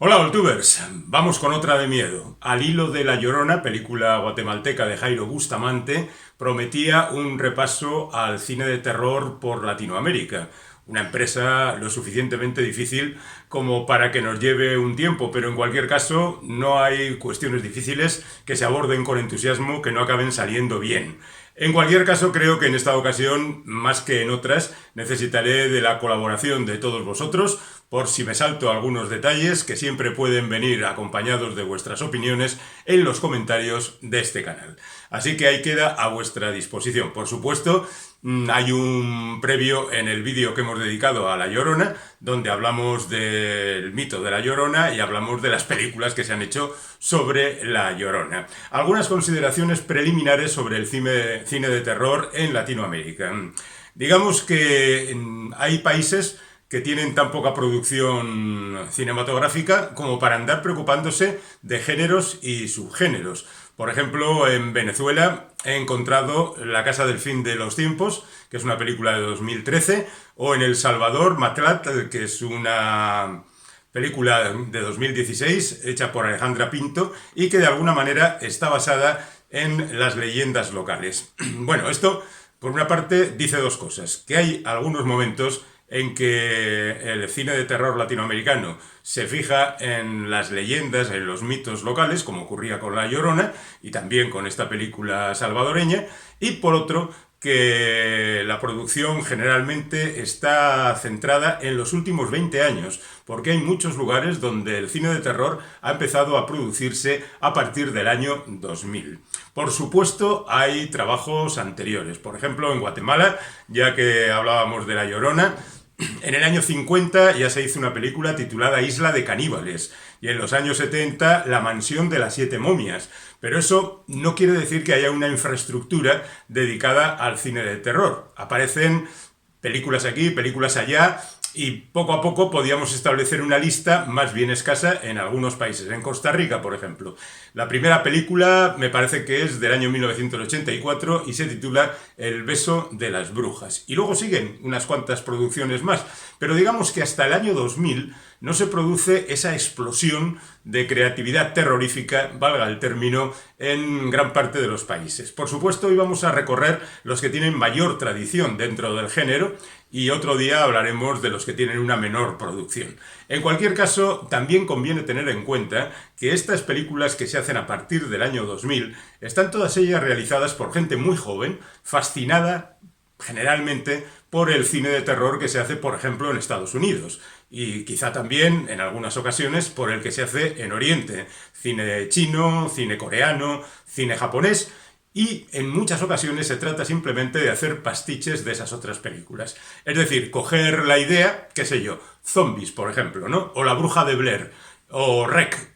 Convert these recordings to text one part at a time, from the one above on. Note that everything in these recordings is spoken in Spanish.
Hola, Oltubers. Vamos con otra de miedo. Al hilo de La Llorona, película guatemalteca de Jairo Bustamante, prometía un repaso al cine de terror por Latinoamérica. Una empresa lo suficientemente difícil como para que nos lleve un tiempo, pero en cualquier caso no hay cuestiones difíciles que se aborden con entusiasmo que no acaben saliendo bien. En cualquier caso, creo que en esta ocasión, más que en otras, necesitaré de la colaboración de todos vosotros por si me salto algunos detalles que siempre pueden venir acompañados de vuestras opiniones en los comentarios de este canal. Así que ahí queda a vuestra disposición. Por supuesto, hay un previo en el vídeo que hemos dedicado a La Llorona, donde hablamos del mito de La Llorona y hablamos de las películas que se han hecho sobre La Llorona. Algunas consideraciones preliminares sobre el cine de terror en Latinoamérica. Digamos que hay países que tienen tan poca producción cinematográfica como para andar preocupándose de géneros y subgéneros. Por ejemplo, en Venezuela he encontrado La Casa del Fin de los Tiempos, que es una película de 2013, o en El Salvador, Matlat, que es una película de 2016 hecha por Alejandra Pinto y que de alguna manera está basada en las leyendas locales. Bueno, esto por una parte dice dos cosas, que hay algunos momentos en que el cine de terror latinoamericano se fija en las leyendas, en los mitos locales, como ocurría con La Llorona y también con esta película salvadoreña, y por otro, que la producción generalmente está centrada en los últimos 20 años, porque hay muchos lugares donde el cine de terror ha empezado a producirse a partir del año 2000. Por supuesto, hay trabajos anteriores. Por ejemplo, en Guatemala, ya que hablábamos de La Llorona, en el año 50 ya se hizo una película titulada Isla de Caníbales y en los años 70 La Mansión de las Siete Momias. Pero eso no quiere decir que haya una infraestructura dedicada al cine de terror. Aparecen películas aquí, películas allá, y poco a poco podíamos establecer una lista más bien escasa en algunos países. En Costa Rica, por ejemplo. La primera película me parece que es del año 1984 y se titula El beso de las brujas. Y luego siguen unas cuantas producciones más. Pero digamos que hasta el año 2000 no se produce esa explosión de creatividad terrorífica, valga el término, en gran parte de los países. Por supuesto, hoy vamos a recorrer los que tienen mayor tradición dentro del género y otro día hablaremos de los que tienen una menor producción. En cualquier caso, también conviene tener en cuenta que estas películas que se hacen a partir del año 2000 están todas ellas realizadas por gente muy joven, fascinada generalmente por el cine de terror que se hace, por ejemplo, en Estados Unidos. Y quizá también, en algunas ocasiones, por el que se hace en Oriente. Cine chino, cine coreano, cine japonés. Y en muchas ocasiones se trata simplemente de hacer pastiches de esas otras películas. Es decir, coger la idea, qué sé yo, Zombies, por ejemplo, ¿no? O La Bruja de Blair, o Rec,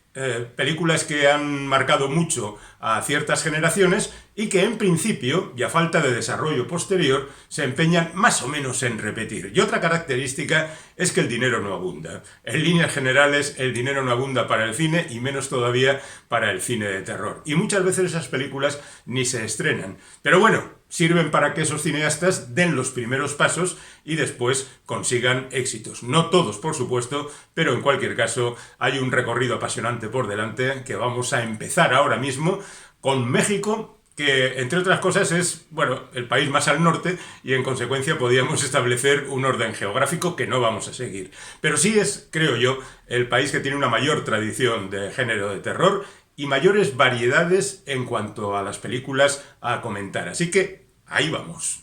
películas que han marcado mucho a ciertas generaciones y que en principio, y a falta de desarrollo posterior, se empeñan más o menos en repetir. Y otra característica es que el dinero no abunda. En líneas generales, el dinero no abunda para el cine y menos todavía para el cine de terror. Y muchas veces esas películas ni se estrenan. Pero bueno, sirven para que esos cineastas den los primeros pasos y después consigan éxitos. No todos, por supuesto, pero en cualquier caso hay un recorrido apasionante por delante que vamos a empezar ahora mismo con México, que entre otras cosas es, bueno, el país más al norte y en consecuencia podíamos establecer un orden geográfico que no vamos a seguir. Pero sí es, creo yo, el país que tiene una mayor tradición de género de terror y mayores variedades en cuanto a las películas a comentar. Así que ahí vamos.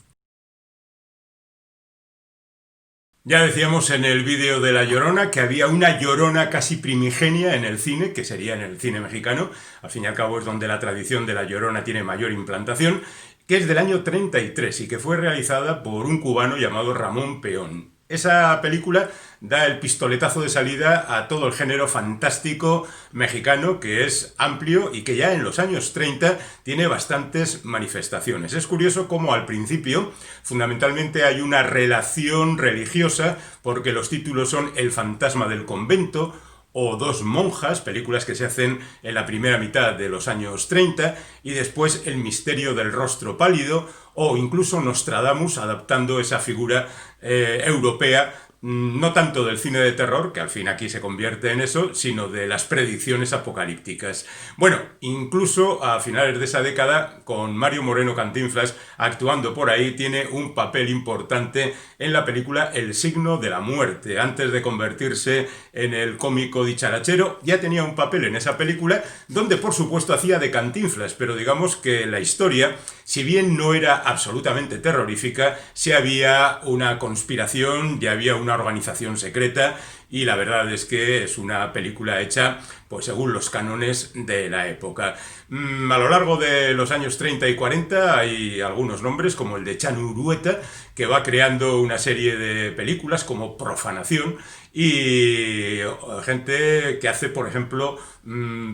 Ya decíamos en el vídeo de La Llorona que había una Llorona casi primigenia en el cine, que sería en el cine mexicano, al fin y al cabo es donde la tradición de La Llorona tiene mayor implantación, que es del año 33 y que fue realizada por un cubano llamado Ramón Peón. Esa película da el pistoletazo de salida a todo el género fantástico mexicano, que es amplio y que ya en los años 30 tiene bastantes manifestaciones. Es curioso cómo al principio fundamentalmente hay una relación religiosa, porque los títulos son El fantasma del convento o Dos monjas, películas que se hacen en la primera mitad de los años 30, y después El misterio del rostro pálido, o incluso Nostradamus, adaptando esa figura europea no tanto del cine de terror, que al fin aquí se convierte en eso, sino de las predicciones apocalípticas. Bueno, incluso a finales de esa década, con Mario Moreno Cantinflas actuando por ahí, tiene un papel importante en la película El signo de la muerte. Antes de convertirse en el cómico dicharachero, ya tenía un papel en esa película, donde por supuesto hacía de Cantinflas, pero digamos que la historia, si bien no era absolutamente terrorífica, sí había una conspiración, ya había una organización secreta, y la verdad es que es una película hecha pues según los cánones de la época. A lo largo de los años 30 y 40 hay algunos nombres, como el de Chanu Urueta, que va creando una serie de películas como Profanación, y gente que hace, por ejemplo,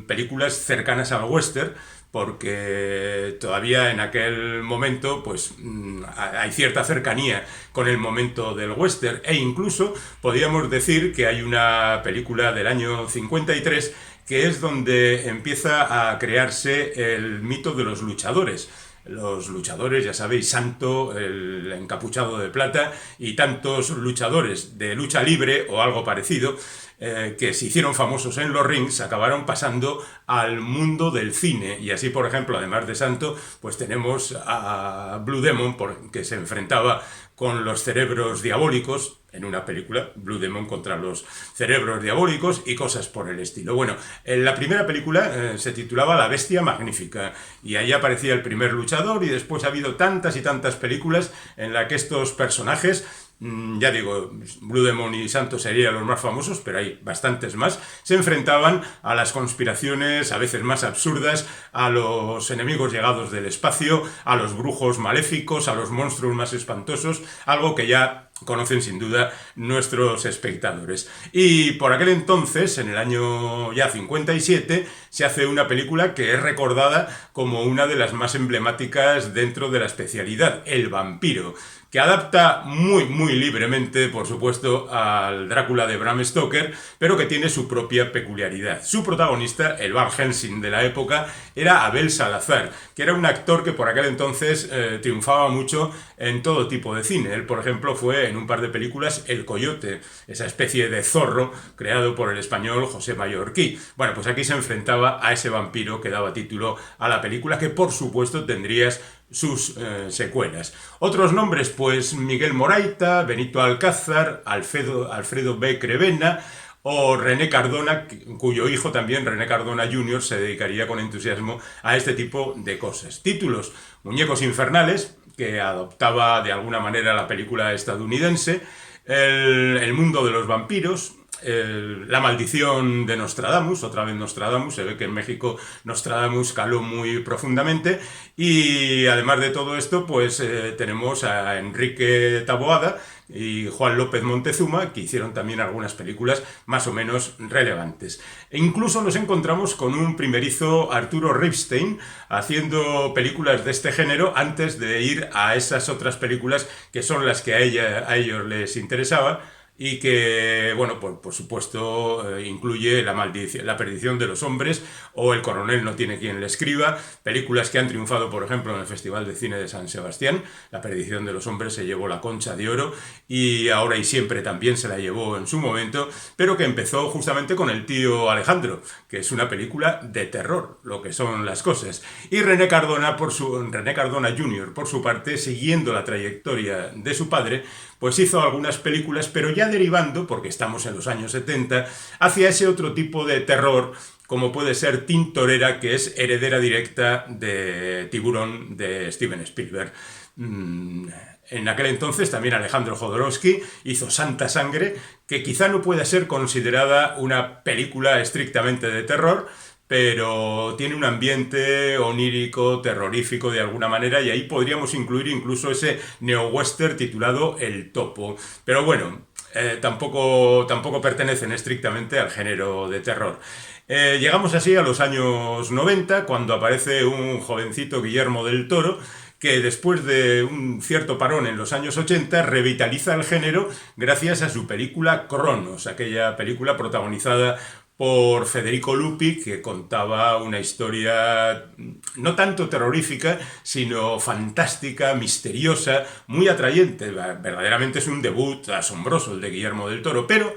películas cercanas al western, porque todavía en aquel momento pues hay cierta cercanía con el momento del western, e incluso podríamos decir que hay una película del año 53 que es donde empieza a crearse el mito de los luchadores. Los luchadores, ya sabéis, Santo, el encapuchado de plata, y tantos luchadores de lucha libre o algo parecido, que se hicieron famosos en los rings, acabaron pasando al mundo del cine. Y así, por ejemplo, además de Santo, pues tenemos a Blue Demon, que se enfrentaba con los cerebros diabólicos en una película, Blue Demon contra los cerebros diabólicos, y cosas por el estilo. Bueno, en la primera película se titulaba La Bestia Magnífica, y ahí aparecía el primer luchador, y después ha habido tantas y tantas películas en las que estos personajes, ya digo, Blue Demon y Santos serían los más famosos, pero hay bastantes más, se enfrentaban a las conspiraciones a veces más absurdas, a los enemigos llegados del espacio, a los brujos maléficos, a los monstruos más espantosos, algo que ya conocen sin duda nuestros espectadores. Y por aquel entonces, en el año ya 57, se hace una película que es recordada como una de las más emblemáticas dentro de la especialidad, El vampiro, que adapta muy libremente, por supuesto, al Drácula de Bram Stoker, pero que tiene su propia peculiaridad. Su protagonista, el Van Helsing de la época, era Abel Salazar, que era un actor que por aquel entonces triunfaba mucho en todo tipo de cine. Él, por ejemplo, fue en un par de películas El Coyote, esa especie de zorro creado por el español José Mallorquí. Bueno, pues aquí se enfrentaba a ese vampiro que daba título a la película, que por supuesto tendrías sus secuelas. Otros nombres, pues Miguel Moraita, Benito Alcázar, Alfredo B. Crevena o René Cardona, cuyo hijo también, René Cardona Jr., se dedicaría con entusiasmo a este tipo de cosas. Títulos: Muñecos Infernales, que adoptaba de alguna manera la película estadounidense, El mundo de los vampiros, La maldición de Nostradamus, otra vez Nostradamus, se ve que en México Nostradamus caló muy profundamente, y además de todo esto pues tenemos a Enrique Taboada y Juan López Montezuma, que hicieron también algunas películas más o menos relevantes. E incluso nos encontramos con un primerizo Arturo Ripstein haciendo películas de este género antes de ir a esas otras películas que son las que a ellos les interesaba, y que, bueno, pues por supuesto incluye La perdición de los hombres o El coronel no tiene quien le escriba, películas que han triunfado, por ejemplo, en el Festival de Cine de San Sebastián. La perdición de los hombres se llevó la Concha de Oro, y Ahora y siempre también se la llevó en su momento, pero que empezó justamente con El tío Alejandro, que es una película de terror, lo que son las cosas. Y René Cardona Jr., por su parte, siguiendo la trayectoria de su padre, pues hizo algunas películas, pero ya derivando, porque estamos en los años 70, hacia ese otro tipo de terror, como puede ser Tintorera, que es heredera directa de Tiburón de Steven Spielberg. En aquel entonces también Alejandro Jodorowsky hizo Santa Sangre, que quizá no pueda ser considerada una película estrictamente de terror, pero tiene un ambiente onírico, terrorífico de alguna manera, y ahí podríamos incluir incluso ese neo-western titulado El Topo. Pero bueno, tampoco pertenecen estrictamente al género de terror. Llegamos así a los años 90, cuando aparece un jovencito Guillermo del Toro, que después de un cierto parón en los años 80 revitaliza el género gracias a su película Cronos, aquella película protagonizada por Federico Lupi, que contaba una historia no tanto terrorífica, sino fantástica, misteriosa, muy atrayente. Verdaderamente es un debut asombroso el de Guillermo del Toro, pero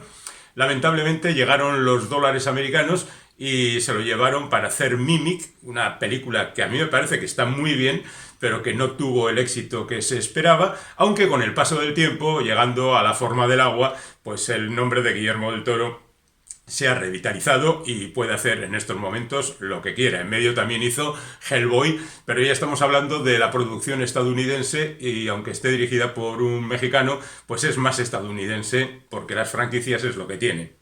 lamentablemente llegaron los dólares americanos y se lo llevaron para hacer Mimic, una película que a mí me parece que está muy bien, pero que no tuvo el éxito que se esperaba, aunque con el paso del tiempo, llegando a La forma del agua, pues el nombre de Guillermo del Toro se ha revitalizado y puede hacer en estos momentos lo que quiera. En medio también hizo Hellboy, pero ya estamos hablando de la producción estadounidense y aunque esté dirigida por un mexicano, pues es más estadounidense porque las franquicias es lo que tiene.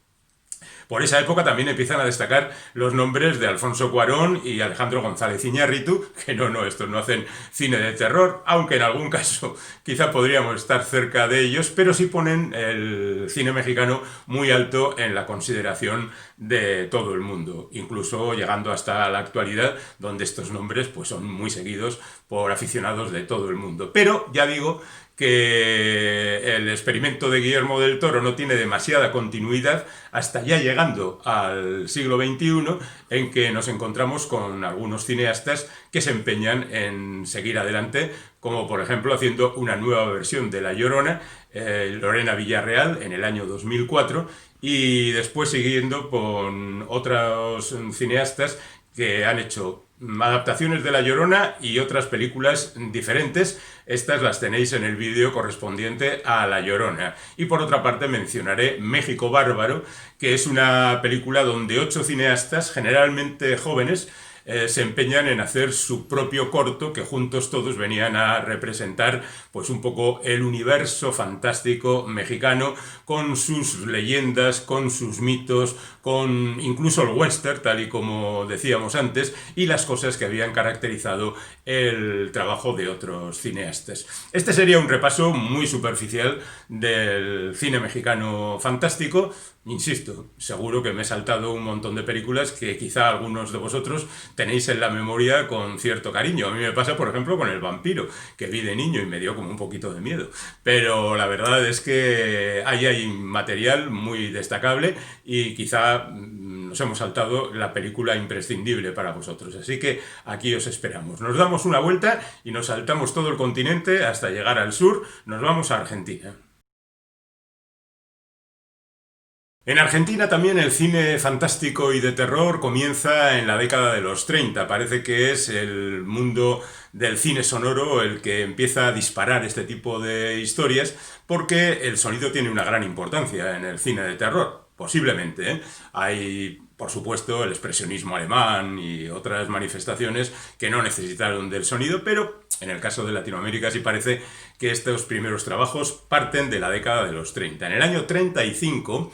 Por esa época también empiezan a destacar los nombres de Alfonso Cuarón y Alejandro González Iñárritu, que estos no hacen cine de terror, aunque en algún caso quizá podríamos estar cerca de ellos, pero sí ponen el cine mexicano muy alto en la consideración de todo el mundo, incluso llegando hasta la actualidad, donde estos nombres pues, son muy seguidos por aficionados de todo el mundo. Pero ya digo que el experimento de Guillermo del Toro no tiene demasiada continuidad hasta ya llegando al siglo XXI, en que nos encontramos con algunos cineastas que se empeñan en seguir adelante, como por ejemplo haciendo una nueva versión de La Llorona, Lorena Villarreal, en el año 2004, y después siguiendo con otros cineastas que han hecho adaptaciones de La Llorona y otras películas diferentes. Estas las tenéis en el vídeo correspondiente a La Llorona. Y por otra parte mencionaré México Bárbaro, que es una película donde 8 cineastas, generalmente jóvenes, se empeñan en hacer su propio corto, que juntos todos venían a representar pues un poco el universo fantástico mexicano, con sus leyendas, con sus mitos, con incluso el western, tal y como decíamos antes, y las cosas que habían caracterizado el trabajo de otros cineastas. Este sería un repaso muy superficial del cine mexicano fantástico. Insisto, seguro que me he saltado un montón de películas que quizá algunos de vosotros tenéis en la memoria con cierto cariño. A mí me pasa, por ejemplo, con El vampiro, que vi de niño y me dio como un poquito de miedo. Pero la verdad es que ahí hay material muy destacable y quizá nos hemos saltado la película imprescindible para vosotros. Así que aquí os esperamos. Nos damos una vuelta y nos saltamos todo el continente hasta llegar al sur. Nos vamos a Argentina. En Argentina también el cine fantástico y de terror comienza en la década de los 30. Parece que es el mundo del cine sonoro el que empieza a disparar este tipo de historias porque el sonido tiene una gran importancia en el cine de terror. Posiblemente, ¿eh? Hay, por supuesto, el expresionismo alemán y otras manifestaciones que no necesitaron del sonido, pero en el caso de Latinoamérica sí parece que estos primeros trabajos parten de la década de los 30. En el año 35...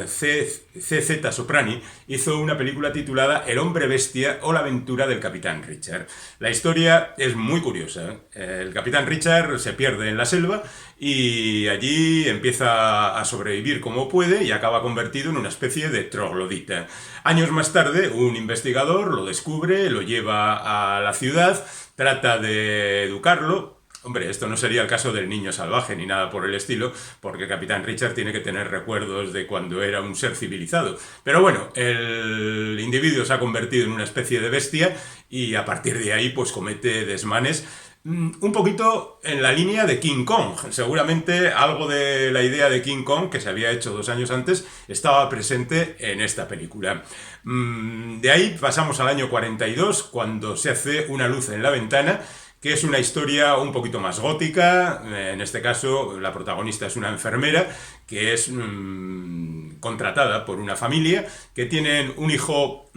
CZ Soprani hizo una película titulada El hombre bestia o la aventura del capitán Richard. La historia es muy curiosa. El capitán Richard se pierde en la selva y allí empieza a sobrevivir como puede y acaba convertido en una especie de troglodita. Años más tarde, un investigador lo descubre, lo lleva a la ciudad, trata de educarlo. Hombre, esto no sería el caso del niño salvaje ni nada por el estilo, porque Capitán Richard tiene que tener recuerdos de cuando era un ser civilizado. Pero bueno, el individuo se ha convertido en una especie de bestia y a partir de ahí pues comete desmanes un poquito en la línea de King Kong. Seguramente algo de la idea de King Kong, que se había hecho 2 años antes, estaba presente en esta película. De ahí pasamos al año 42, cuando se hace Una luz en la ventana, que es una historia un poquito más gótica. En este caso la protagonista es una enfermera que es contratada por una familia que tienen un hijo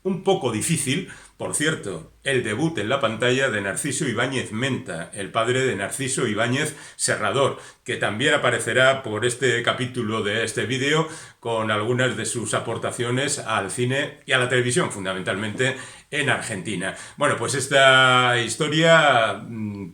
un poco difícil. Por cierto, el debut en la pantalla de Narciso Ibáñez Menta, el padre de Narciso Ibáñez Serrador, que también aparecerá por este capítulo de este vídeo con algunas de sus aportaciones al cine y a la televisión, fundamentalmente en Argentina. Bueno, pues esta historia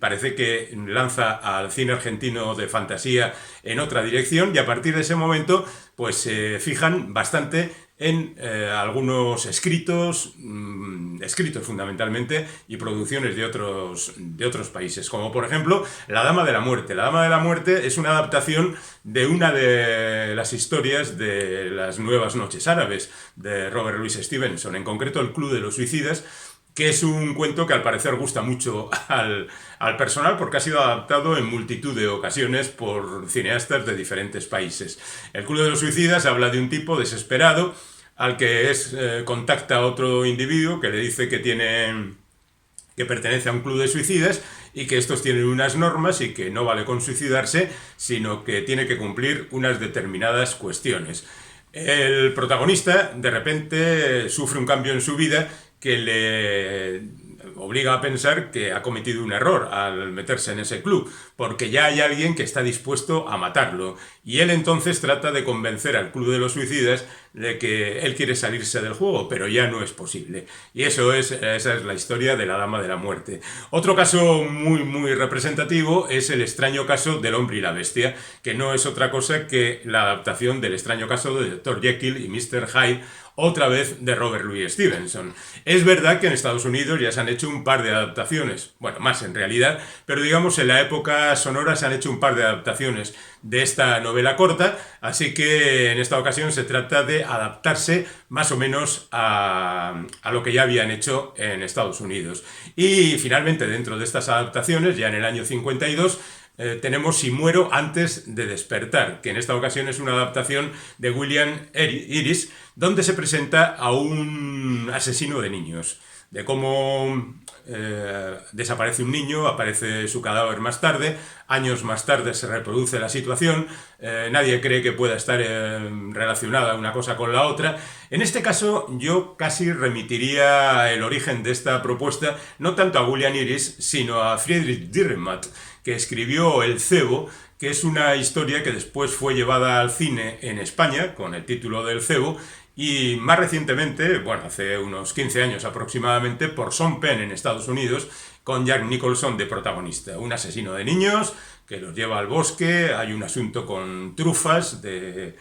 parece que lanza al cine argentino de fantasía en otra dirección y a partir de ese momento pues se fijan bastante en algunos escritos, escritos fundamentalmente, y producciones de otros países, como por ejemplo La Dama de la Muerte. La Dama de la Muerte es una adaptación de una de las historias de las Nuevas Noches Árabes, de Robert Louis Stevenson, en concreto El Club de los Suicidas, que es un cuento que al parecer gusta mucho al personal porque ha sido adaptado en multitud de ocasiones por cineastas de diferentes países. El Club de los Suicidas habla de un tipo desesperado al que contacta a otro individuo que le dice que pertenece a un club de suicidas y que estos tienen unas normas y que no vale con suicidarse, sino que tiene que cumplir unas determinadas cuestiones. El protagonista de repente sufre un cambio en su vida que le obliga a pensar que ha cometido un error al meterse en ese club, porque ya hay alguien que está dispuesto a matarlo. Y él entonces trata de convencer al Club de los Suicidas de que él quiere salirse del juego, pero ya no es posible. Y esa es la historia de La Dama de la Muerte. Otro caso muy representativo es El extraño caso del hombre y la bestia, que no es otra cosa que la adaptación del extraño caso de Dr. Jekyll y Mr. Hyde, otra vez de Robert Louis Stevenson. Es verdad que en Estados Unidos ya se han hecho un par de adaptaciones, bueno, más en realidad, pero digamos en la época sonora se han hecho un par de adaptaciones de esta novela corta, así que en esta ocasión se trata de adaptarse más o menos a lo que ya habían hecho en Estados Unidos. Y finalmente, dentro de estas adaptaciones, ya en el año 52, tenemos Si muero antes de despertar, que en esta ocasión es una adaptación de William Iris, donde se presenta a un asesino de niños, de cómo desaparece un niño, aparece su cadáver más tarde, años más tarde se reproduce la situación, nadie cree que pueda estar relacionada una cosa con la otra. En este caso yo casi remitiría el origen de esta propuesta no tanto a William Iris, sino a Friedrich Dürrenmatt, que escribió El Cebo, que es una historia que después fue llevada al cine en España con el título del Cebo, y más recientemente, bueno, hace unos 15 años aproximadamente, por Sean Penn en Estados Unidos, con Jack Nicholson de protagonista. Un asesino de niños que los lleva al bosque, hay un asunto con trufas de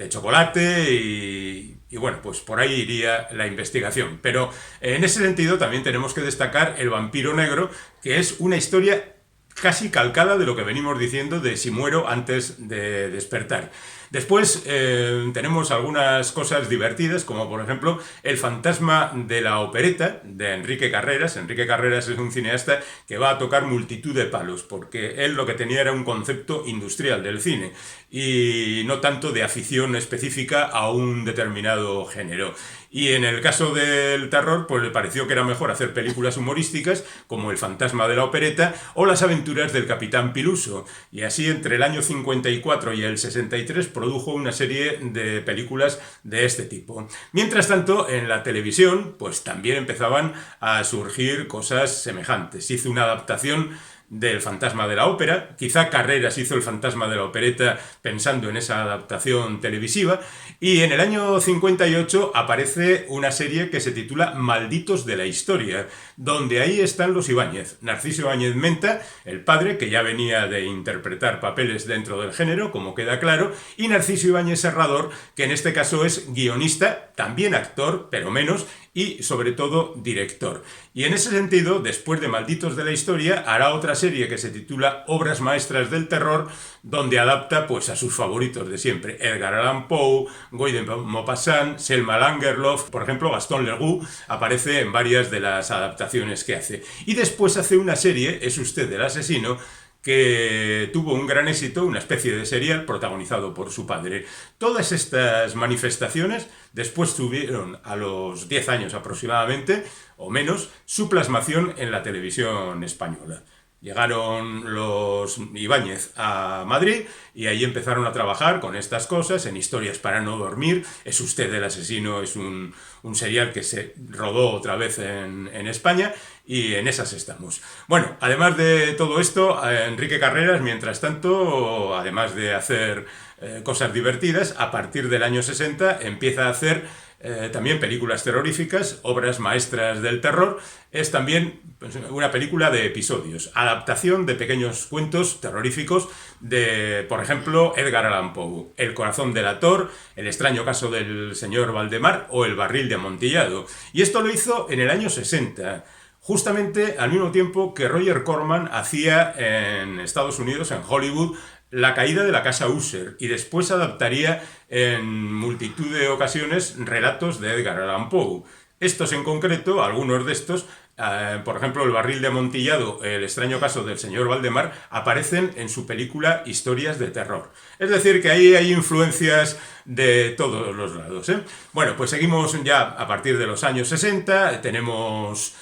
chocolate y bueno, pues por ahí iría la investigación. Pero en ese sentido también tenemos que destacar El vampiro negro, que es una historia casi calcada de lo que venimos diciendo de Si muero antes de despertar. Después tenemos algunas cosas divertidas, como por ejemplo El fantasma de la opereta, de Enrique Carreras. Enrique Carreras es un cineasta que va a tocar multitud de palos, porque él lo que tenía era un concepto industrial del cine y no tanto de afición específica a un determinado género. Y en el caso del terror, pues le pareció que era mejor hacer películas humorísticas como El fantasma de la opereta o Las aventuras del capitán Piluso. Y así entre el año 54 y el 63 produjo una serie de películas de este tipo. Mientras tanto, en la televisión, pues también empezaban a surgir cosas semejantes. Hizo una adaptación del Fantasma de la Ópera, quizá Carreras hizo El fantasma de la opereta pensando en esa adaptación televisiva, y en el año 58 aparece una serie que se titula Malditos de la Historia, donde ahí están los Ibáñez, Narciso Ibáñez Menta, el padre, que ya venía de interpretar papeles dentro del género, como queda claro, y Narciso Ibáñez Serrador, que en este caso es guionista, también actor, pero menos, y sobre todo director. Y en ese sentido, después de Malditos de la Historia, hará otra serie que se titula Obras maestras del terror, donde adapta pues a sus favoritos de siempre, Edgar Allan Poe, Guy de Maupassant, Selma Lagerlöf, por ejemplo Gaston Leroux aparece en varias de las adaptaciones que hace. Y después hace una serie, Es usted el asesino, que tuvo un gran éxito, una especie de serial protagonizado por su padre. Todas estas manifestaciones después tuvieron, a los 10 años aproximadamente, o menos, su plasmación en la televisión española. Llegaron los Ibáñez a Madrid y ahí empezaron a trabajar con estas cosas, en Historias para no dormir. Es usted el asesino, es un serial que se rodó otra vez en España y en esas estamos. Bueno, además de todo esto, Enrique Carreras, mientras tanto, además de hacer cosas divertidas, a partir del año 60 empieza a hacer también películas terroríficas, obras maestras del terror. Es también pues, una película de episodios, adaptación de pequeños cuentos terroríficos de, por ejemplo, Edgar Allan Poe, El corazón delator, El extraño caso del señor Valdemar o El barril de Amontillado. Y esto lo hizo en el año 60. Justamente al mismo tiempo que Roger Corman hacía en Estados Unidos, en Hollywood, La caída de la casa Usher, y después adaptaría en multitud de ocasiones relatos de Edgar Allan Poe. Estos en concreto, algunos de estos, por ejemplo, El barril de Amontillado, El extraño caso del señor Valdemar, aparecen en su película Historias de terror. Es decir, que ahí hay influencias de todos los lados, ¿eh? Bueno, pues seguimos ya a partir de los años 60, tenemos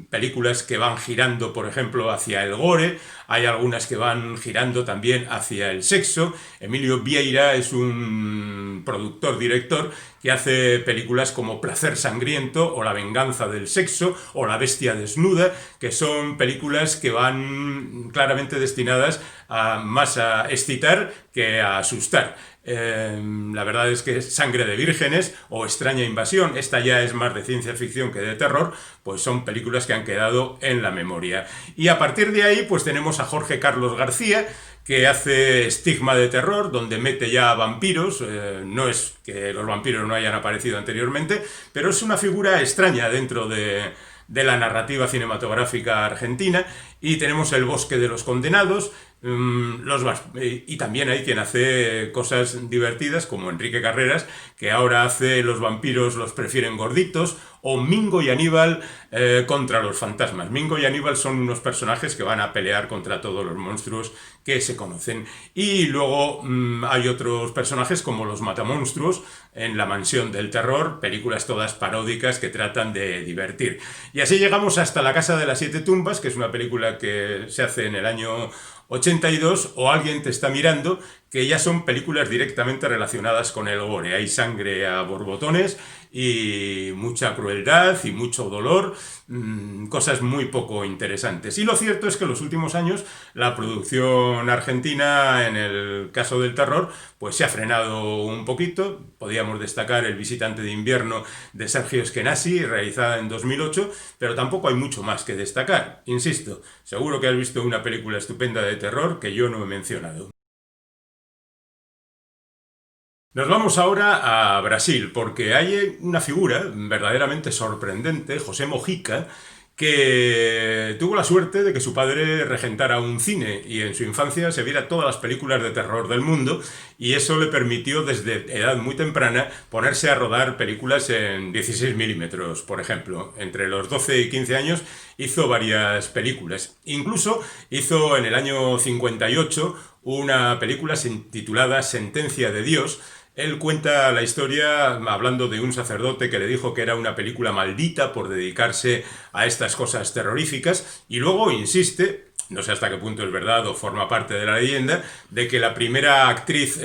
películas que van girando, por ejemplo, hacia el gore, hay algunas que van girando también hacia el sexo. Emilio Vieira es un productor-director que hace películas como Placer sangriento o La venganza del sexo o La bestia desnuda, que son películas que van claramente destinadas más a excitar que a asustar. La verdad es que Sangre de vírgenes o Extraña invasión, esta ya es más de ciencia ficción que de terror, pues son películas que han quedado en la memoria. Y a partir de ahí pues tenemos a Jorge Carlos García, que hace Estigma de terror, donde mete ya vampiros. No es que los vampiros no hayan aparecido anteriormente, pero es una figura extraña dentro de la narrativa cinematográfica argentina. Y tenemos El bosque de los condenados, y también hay quien hace cosas divertidas como Enrique Carreras, que ahora hace Los vampiros los prefieren gorditos, o Mingo y Aníbal contra los fantasmas. Mingo y Aníbal son unos personajes que van a pelear contra todos los monstruos que se conocen. Y luego hay otros personajes como los matamonstruos en La mansión del terror, películas todas paródicas que tratan de divertir. Y así llegamos hasta La casa de las siete tumbas, que es una película que se hace en el año 82, o Alguien te está mirando, que ya son películas directamente relacionadas con el gore. Hay sangre a borbotones y mucha crueldad y mucho dolor, cosas muy poco interesantes. Y lo cierto es que en los últimos años la producción argentina, en el caso del terror, pues se ha frenado un poquito. Podríamos destacar El visitante de invierno de Sergio Esquenasi, realizada en 2008, pero tampoco hay mucho más que destacar. Insisto, seguro que has visto una película estupenda de terror que yo no he mencionado. Nos vamos ahora a Brasil, porque hay una figura verdaderamente sorprendente, José Mojica, que tuvo la suerte de que su padre regentara un cine y en su infancia se viera todas las películas de terror del mundo, y eso le permitió desde edad muy temprana ponerse a rodar películas en 16 milímetros, por ejemplo. Entre los 12 y 15 años hizo varias películas. Incluso hizo en el año 58 una película titulada Sentencia de Dios. Él cuenta la historia hablando de un sacerdote que le dijo que era una película maldita por dedicarse a estas cosas terroríficas, y luego insiste, no sé hasta qué punto es verdad o forma parte de la leyenda, de que la primera actriz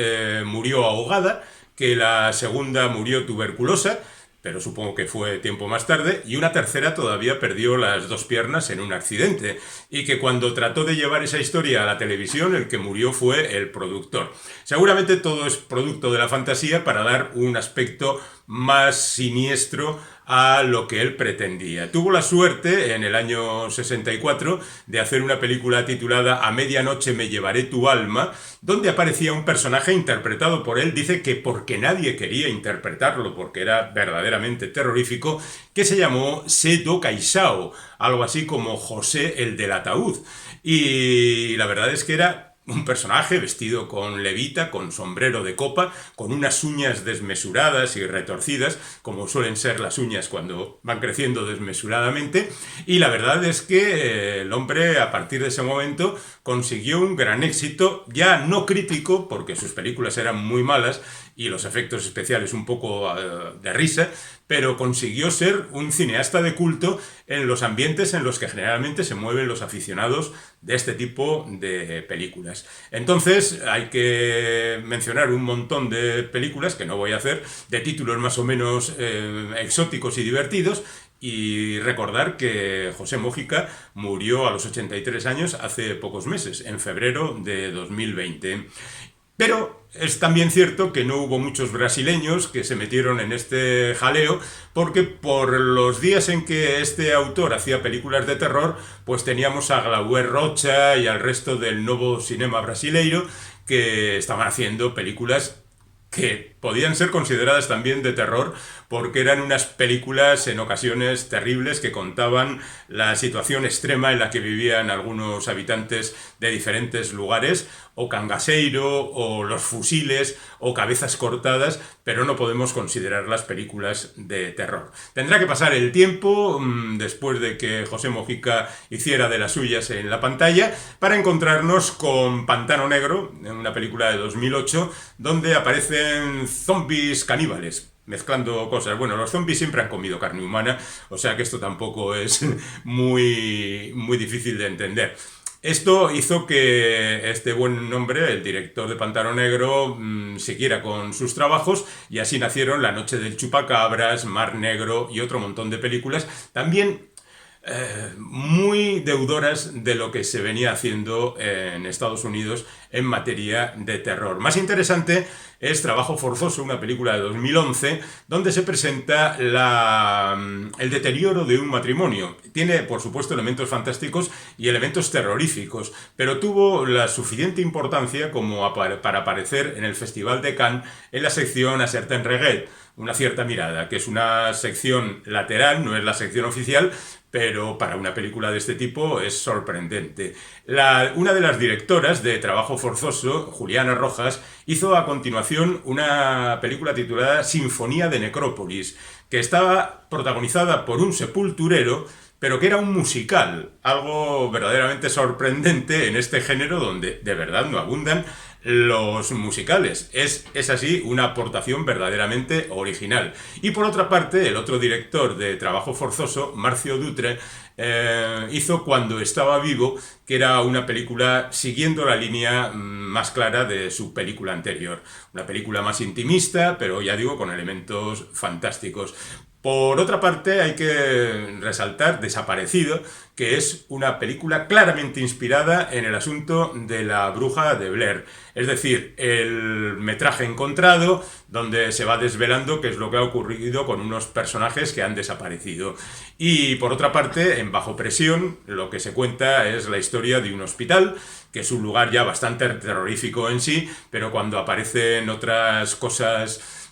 murió ahogada, que la segunda murió tuberculosa, pero supongo que fue tiempo más tarde, y una tercera todavía perdió las dos piernas en un accidente, y que cuando trató de llevar esa historia a la televisión, el que murió fue el productor. Seguramente todo es producto de la fantasía para dar un aspecto más siniestro a lo que él pretendía. Tuvo la suerte en el año 64 de hacer una película titulada A medianoche me llevaré tu alma, donde aparecía un personaje interpretado por él, dice que porque nadie quería interpretarlo, porque era verdaderamente terrorífico, que se llamó Sedo Caixao, algo así como José el del ataúd. Y la verdad es que era un personaje vestido con levita, con sombrero de copa, con unas uñas desmesuradas y retorcidas, como suelen ser las uñas cuando van creciendo desmesuradamente, y la verdad es que el hombre a partir de ese momento consiguió un gran éxito, ya no crítico, porque sus películas eran muy malas y los efectos especiales un poco de risa, pero consiguió ser un cineasta de culto en los ambientes en los que generalmente se mueven los aficionados de este tipo de películas. Entonces hay que mencionar un montón de películas, que no voy a hacer, de títulos más o menos exóticos y divertidos, y recordar que José Mojica murió a los 83 años hace pocos meses, en febrero de 2020. Pero es también cierto que no hubo muchos brasileños que se metieron en este jaleo, porque por los días en que este autor hacía películas de terror, pues teníamos a Glauber Rocha y al resto del nuevo cinema brasileiro que estaban haciendo películas que podían ser consideradas también de terror, porque eran unas películas en ocasiones terribles que contaban la situación extrema en la que vivían algunos habitantes de diferentes lugares, o cangaceiro, o los fusiles, o cabezas cortadas, pero no podemos considerarlas películas de terror. Tendrá que pasar el tiempo, después de que José Mojica hiciera de las suyas en la pantalla, para encontrarnos con Pantano Negro, una película de 2008, donde aparecen zombies caníbales, mezclando cosas. Bueno, los zombies siempre han comido carne humana, o sea que esto tampoco es muy difícil de entender. Esto hizo que este buen hombre, el director de Pantano Negro, siguiera con sus trabajos, y así nacieron La Noche del Chupacabras, Mar Negro y otro montón de películas, también muy deudoras de lo que se venía haciendo en Estados Unidos en materia de terror. Más interesante es Trabajo Forzoso, una película de 2011, donde se presenta el deterioro de un matrimonio. Tiene, por supuesto, elementos fantásticos y elementos terroríficos, pero tuvo la suficiente importancia como para aparecer en el Festival de Cannes en la sección A Certain Regret, una cierta mirada, que es una sección lateral, no es la sección oficial, pero para una película de este tipo es sorprendente. Una de las directoras de Trabajo Forzoso, Juliana Rojas, hizo a continuación una película titulada Sinfonía de Necrópolis, que estaba protagonizada por un sepulturero, pero que era un musical, algo verdaderamente sorprendente en este género donde de verdad no abundan los musicales. Es así una aportación verdaderamente original. Y por otra parte, el otro director de Trabajo Forzoso, Marcio Dutre, hizo Cuando estaba vivo, que era una película siguiendo la línea más clara de su película anterior. Una película más intimista, pero ya digo, con elementos fantásticos. Por otra parte, hay que resaltar Desaparecido, que es una película claramente inspirada en el asunto de la bruja de Blair. Es decir, el metraje encontrado, donde se va desvelando qué es lo que ha ocurrido con unos personajes que han desaparecido. Y por otra parte, en Bajo Presión, lo que se cuenta es la historia de un hospital, que es un lugar ya bastante terrorífico en sí, pero cuando aparecen otras cosas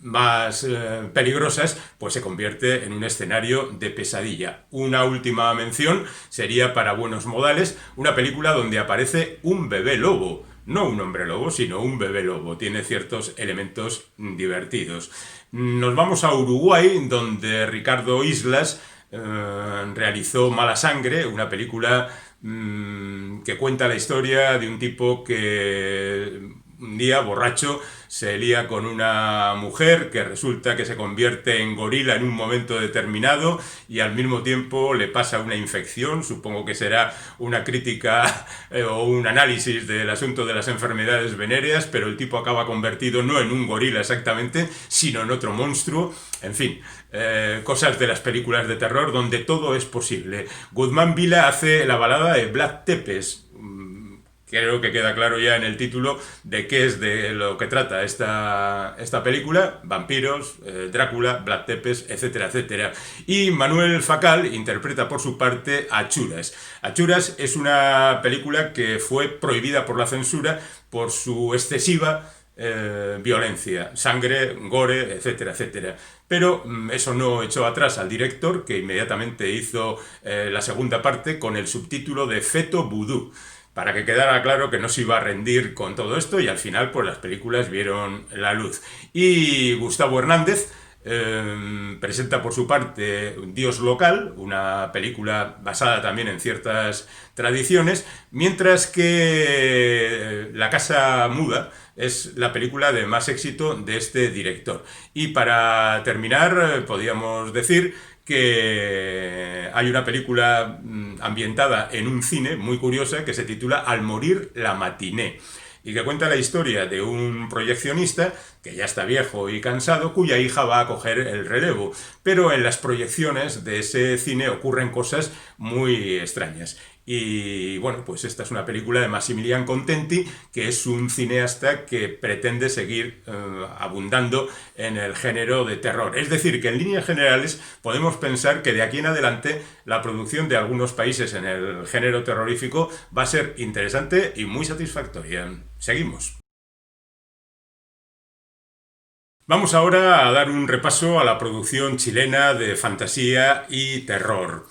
más peligrosas, pues se convierte en un escenario de pesadilla. Una última mención sería Para buenos modales, una película donde aparece un bebé lobo. No un hombre lobo, sino un bebé lobo. Tiene ciertos elementos divertidos. Nos vamos a Uruguay, donde Ricardo Islas realizó Mala Sangre, una película que cuenta la historia de un tipo que un día, borracho, se lía con una mujer que resulta que se convierte en gorila en un momento determinado y al mismo tiempo le pasa una infección. Supongo que será una crítica o un análisis del asunto de las enfermedades venéreas, pero el tipo acaba convertido no en un gorila exactamente, sino en otro monstruo. En fin, cosas de las películas de terror donde todo es posible. Guzmán Vila hace la balada de Vlad Tepes. Creo que queda claro ya en el título de qué es de lo que trata esta película: vampiros, Drácula, Vlad Tepes, etcétera, etcétera. Y Manuel Facal interpreta por su parte Achuras. Achuras es una película que fue prohibida por la censura por su excesiva violencia, sangre, gore, etcétera, etcétera. Pero eso no echó atrás al director, que inmediatamente hizo la segunda parte con el subtítulo de Feto Vudú, para que quedara claro que no se iba a rendir con todo esto, y al final pues las películas vieron la luz. Y Gustavo Hernández presenta por su parte Dios Local, una película basada también en ciertas tradiciones, mientras que La Casa Muda es la película de más éxito de este director. Y para terminar, podríamos decir que hay una película ambientada en un cine muy curiosa que se titula Al morir la matiné, y que cuenta la historia de un proyeccionista que ya está viejo y cansado, cuya hija va a coger el relevo. Pero en las proyecciones de ese cine ocurren cosas muy extrañas. Y bueno, pues esta es una película de Massimilian Contenti, que es un cineasta que pretende seguir abundando en el género de terror. Es decir, que en líneas generales podemos pensar que de aquí en adelante la producción de algunos países en el género terrorífico va a ser interesante y muy satisfactoria. Seguimos. Vamos ahora a dar un repaso a la producción chilena de fantasía y terror.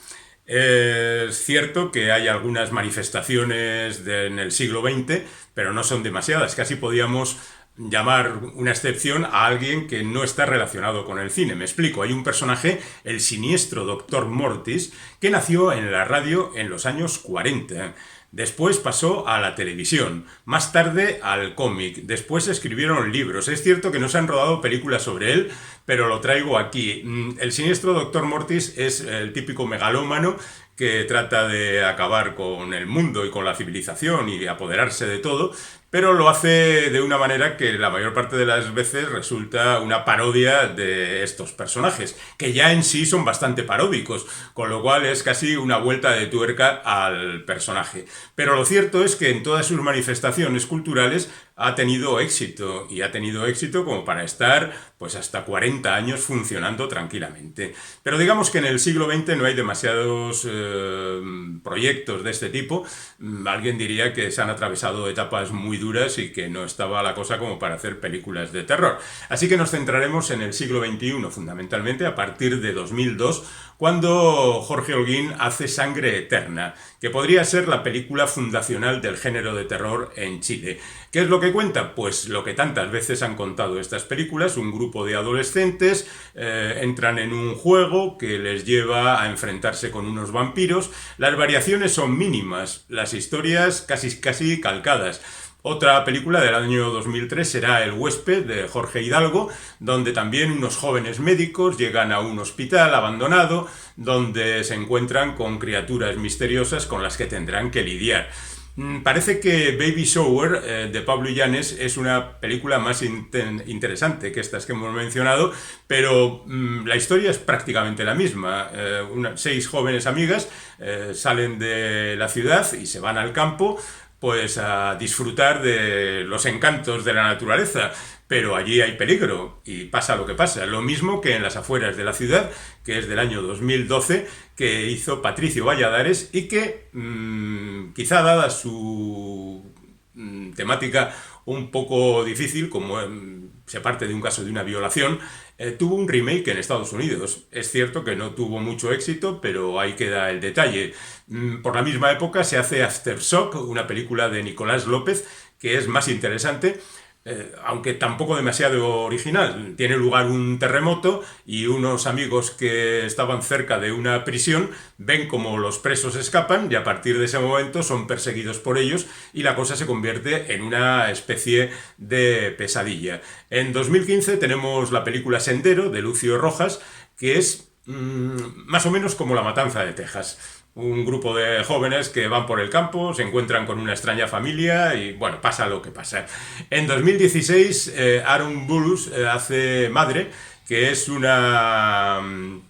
Es cierto que hay algunas manifestaciones en el siglo XX, pero no son demasiadas. Casi podíamos llamar una excepción a alguien que no está relacionado con el cine. Me explico, hay un personaje, el siniestro Doctor Mortis, que nació en la radio en los años 40. Después pasó a la televisión, más tarde al cómic, después se escribieron libros. Es cierto que no se han rodado películas sobre él, pero lo traigo aquí. El siniestro Doctor Mortis es el típico megalómano que trata de acabar con el mundo y con la civilización y apoderarse de todo, pero lo hace de una manera que la mayor parte de las veces resulta una parodia de estos personajes, que ya en sí son bastante paródicos, con lo cual es casi una vuelta de tuerca al personaje. Pero lo cierto es que en todas sus manifestaciones culturales ha tenido éxito, y ha tenido éxito como para estar pues hasta 40 años funcionando tranquilamente. Pero digamos que en el siglo XX no hay demasiados proyectos de este tipo. Alguien diría que se han atravesado etapas muy duras y que no estaba la cosa como para hacer películas de terror. Así que nos centraremos en el siglo XXI, fundamentalmente a partir de 2002, cuando Jorge Holguín hace Sangre Eterna, que podría ser la película fundacional del género de terror en Chile. ¿Qué es lo que cuenta? Pues lo que tantas veces han contado estas películas. Un grupo de adolescentes entran en un juego que les lleva a enfrentarse con unos vampiros. Las variaciones son mínimas, las historias casi calcadas. Otra película del año 2003 será El huésped, de Jorge Hidalgo, donde también unos jóvenes médicos llegan a un hospital abandonado donde se encuentran con criaturas misteriosas con las que tendrán que lidiar. Parece que Baby Shower, de Pablo Illanes, es una película más interesante que estas que hemos mencionado, pero la historia es prácticamente la misma. 6 jóvenes amigas salen de la ciudad y se van al campo pues a disfrutar de los encantos de la naturaleza, pero allí hay peligro y pasa lo que pasa. Lo mismo que en las afueras de la ciudad, que es del año 2012, que hizo Patricio Valladares y que, quizá dada su temática un poco difícil, como se parte de un caso de una violación, tuvo un remake en Estados Unidos. Es cierto que no tuvo mucho éxito, pero ahí queda el detalle. Por la misma época se hace Aftershock, una película de Nicolás López, que es más interesante, aunque tampoco demasiado original. Tiene lugar un terremoto y unos amigos que estaban cerca de una prisión ven como los presos escapan y a partir de ese momento son perseguidos por ellos y la cosa se convierte en una especie de pesadilla. En 2015 tenemos la película Sendero, de Lucio Rojas, que es más o menos como La matanza de Texas. Un grupo de jóvenes que van por el campo, se encuentran con una extraña familia y, bueno, pasa lo que pasa. En 2016, Aaron Burus hace Madre, que es una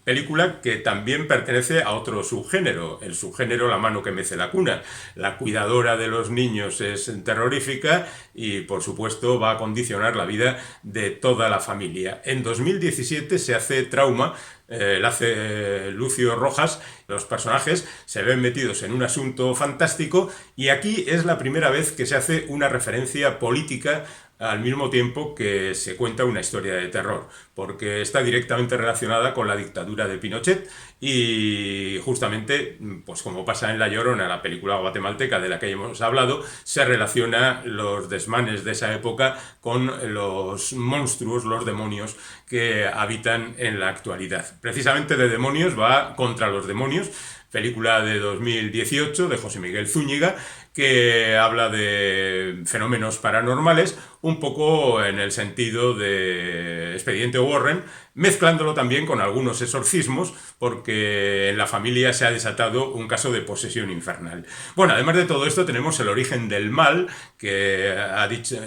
película que también pertenece a otro subgénero, el subgénero La mano que mece la cuna. La cuidadora de los niños es terrorífica y, por supuesto, va a condicionar la vida de toda la familia. En 2017 se hace Trauma, la hace Lucio Rojas. Los personajes se ven metidos en un asunto fantástico y aquí es la primera vez que se hace una referencia política al mismo tiempo que se cuenta una historia de terror, porque está directamente relacionada con la dictadura de Pinochet y justamente, pues como pasa en La Llorona, la película guatemalteca de la que hemos hablado, se relaciona los desmanes de esa época con los monstruos, los demonios que habitan en la actualidad. Precisamente de demonios va Contra los demonios, película de 2018 de José Miguel Zúñiga, que habla de fenómenos paranormales, un poco en el sentido de Expediente Warren, mezclándolo también con algunos exorcismos, porque en la familia se ha desatado un caso de posesión infernal. Bueno, además de todo esto tenemos El origen del mal, que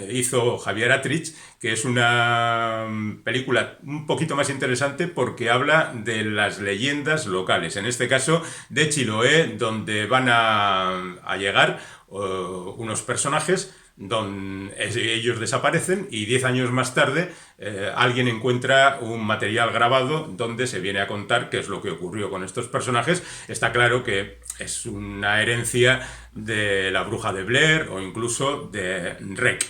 hizo Javier Atrich, que es una película un poquito más interesante porque habla de las leyendas locales, en este caso de Chiloé, donde van a llegar unos personajes donde ellos desaparecen y 10 años más tarde alguien encuentra un material grabado donde se viene a contar qué es lo que ocurrió con estos personajes. Está claro que es una herencia de La bruja de Blair o incluso de Rec.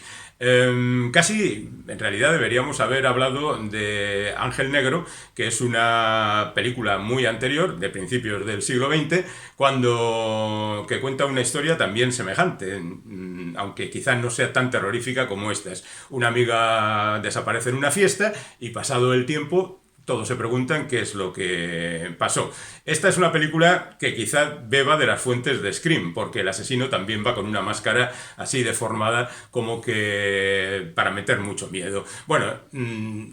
Casi, en realidad, deberíamos haber hablado de Ángel Negro, que es una película muy anterior, de principios del siglo XX, que cuenta una historia también semejante, aunque quizás no sea tan terrorífica como esta. Una amiga desaparece en una fiesta y pasado el tiempo todos se preguntan qué es lo que pasó. Esta es una película que quizá beba de las fuentes de Scream, porque el asesino también va con una máscara así deformada como que para meter mucho miedo. Bueno,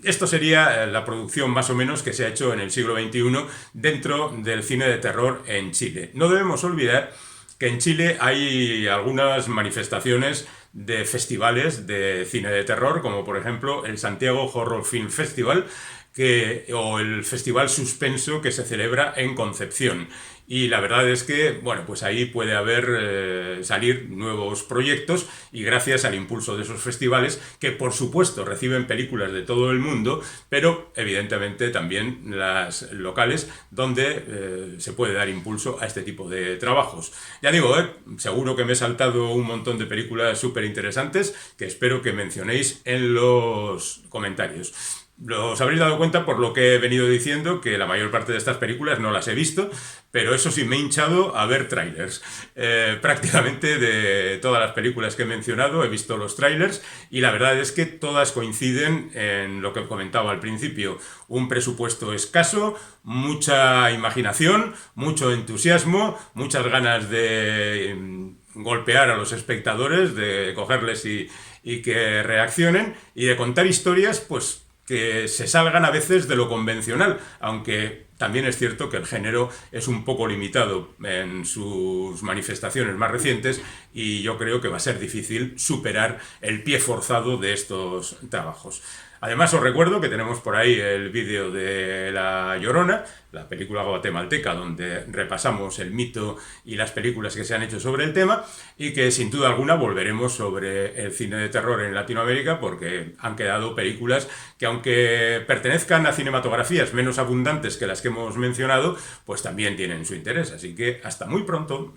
esto sería la producción más o menos que se ha hecho en el siglo XXI dentro del cine de terror en Chile. No debemos olvidar que en Chile hay algunas manifestaciones de festivales de cine de terror, como por ejemplo el Santiago Horror Film Festival, o el Festival Suspenso que se celebra en Concepción. Y la verdad es que, bueno, pues ahí puede salir nuevos proyectos y gracias al impulso de esos festivales, que por supuesto reciben películas de todo el mundo, pero evidentemente también las locales, donde se puede dar impulso a este tipo de trabajos. Ya digo, seguro que me he saltado un montón de películas súper interesantes que espero que mencionéis en los comentarios. Os habréis dado cuenta por lo que he venido diciendo que la mayor parte de estas películas no las he visto, pero eso sí me he hinchado a ver trailers. Prácticamente de todas las películas que he mencionado he visto los trailers y la verdad es que todas coinciden en lo que comentaba al principio. Un presupuesto escaso, mucha imaginación, mucho entusiasmo, muchas ganas de golpear a los espectadores, de cogerles y que reaccionen y de contar historias, pues que se salgan a veces de lo convencional, aunque también es cierto que el género es un poco limitado en sus manifestaciones más recientes y yo creo que va a ser difícil superar el pie forzado de estos trabajos. Además os recuerdo que tenemos por ahí el vídeo de La Llorona, la película guatemalteca donde repasamos el mito y las películas que se han hecho sobre el tema y que sin duda alguna volveremos sobre el cine de terror en Latinoamérica porque han quedado películas que aunque pertenezcan a cinematografías menos abundantes que las que hemos mencionado, pues también tienen su interés. Así que hasta muy pronto.